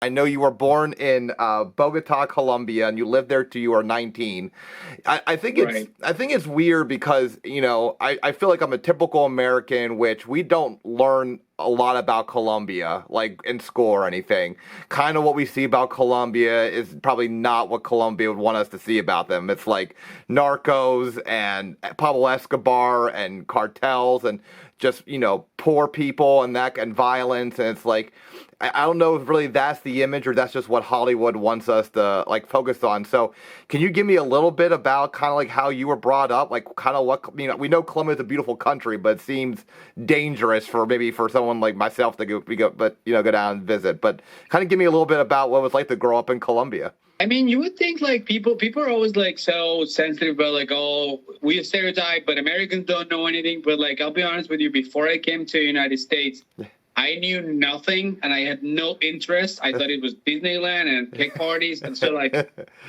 I know you were born in Bogota, Colombia, and you lived there till you were 19. Right. I think it's weird because I feel like I'm a typical American, which we don't learn a lot about Colombia, like in school or anything. Kind of what we see about Colombia is probably not what Colombia would want us to see about them. It's like narcos and Pablo Escobar and cartels and just poor people and that and violence, and it's like I don't know if really that's the image or that's just what Hollywood wants us to like focus on. So, can you give me a little bit about kind of like how you were brought up, like kind of what we know Colombia is a beautiful country, but it seems dangerous for maybe for someone like myself to go down and visit. But kind of give me a little bit about what it was like to grow up in Colombia. I mean, you would think like people are always like so sensitive about like, oh, we have stereotype, but Americans don't know anything. But like, I'll be honest with you, before I came to the United States, I knew nothing and I had no interest. I thought it was Disneyland and cake parties. And so like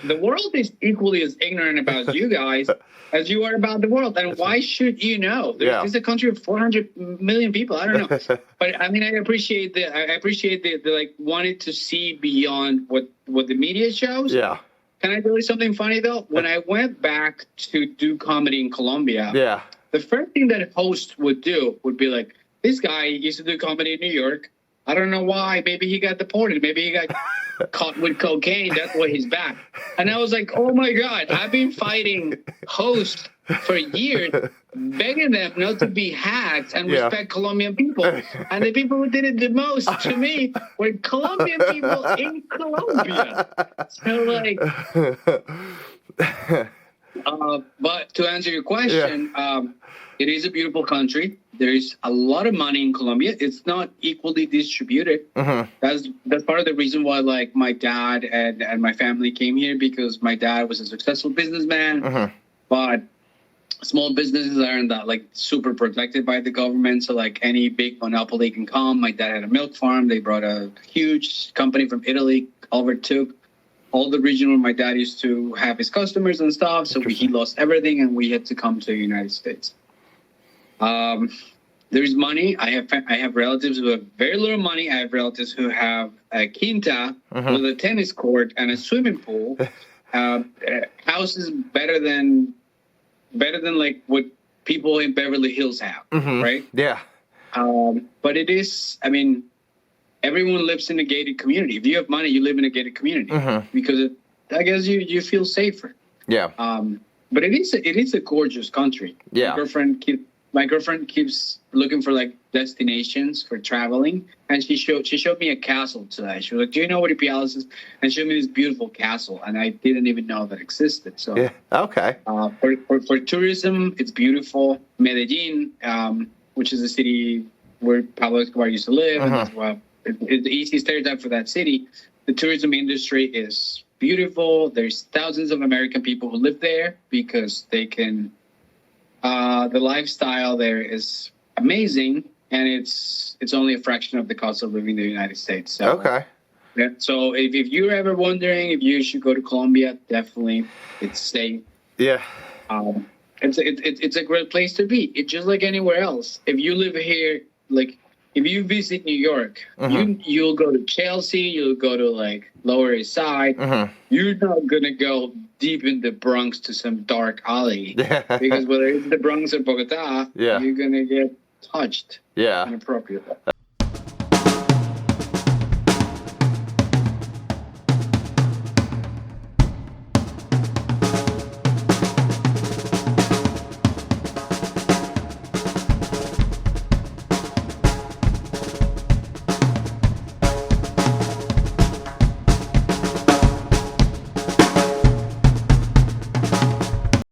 the world is equally as ignorant about you guys as you are about the world. And why should you know? Yeah. There's a country of 400 million people. I don't know. But I mean, I appreciate the like wanted to see beyond what the media shows. Yeah. Can I tell you something funny though? When I went back to do comedy in Colombia, Yeah. the first thing that a host would do would be like, this guy used to do comedy in New York. I don't know why. Maybe he got deported. Maybe he got caught with cocaine. That's why he's back. And I was like, oh my God, I've been fighting hosts for years, begging them not to be hacked and Yeah. respect Colombian people. And the people who did it the most to me were Colombian people in Colombia. So like, but to answer your question, it is a beautiful country. There is a lot of money in Colombia. It's not equally distributed. Mhm. That's part of the reason why like my dad and my family came here, because my dad was a successful businessman, Mhm. but small businesses aren't that like super protected by the government. So like any big monopoly can come. My dad had a milk farm. They brought a huge company from Italy, overtook all the region where my dad used to have his customers and stuff. So he lost everything and we had to come to the United States. There's money. I have relatives who have very little money. I have relatives who have a quinta with a tennis court and a swimming pool. Houses better than like what people in Beverly Hills have, right? Yeah. But it is. I mean, everyone lives in a gated community. If you have money, you live in a gated community because I guess you feel safer. Yeah. But it is a gorgeous country. Yeah. My girlfriend keeps looking for like destinations for traveling, and she showed me a castle today. She was like, "Do you know what a palace is?" And showed me this beautiful castle, and I didn't even know that existed. So Yeah. Okay. For tourism, it's beautiful. Medellin, which is a city where Pablo Escobar used to live, and that's why it's the easy stereotype for that city. The tourism industry is beautiful. There's thousands of American people who live there because they can. The lifestyle there is amazing, and it's only a fraction of the cost of living in the United States. So, Okay. yeah, so if you're ever wondering if you should go to Colombia, definitely, it's safe. Yeah. It's a great place to be. It's just like anywhere else. If you live here, like if you visit New York, you'll go to Chelsea, you'll go to like Lower East Side. You're not gonna go deep in the Bronx to some dark alley because whether it's the Bronx or Bogota, Yeah. you're gonna get touched Yeah. inappropriately.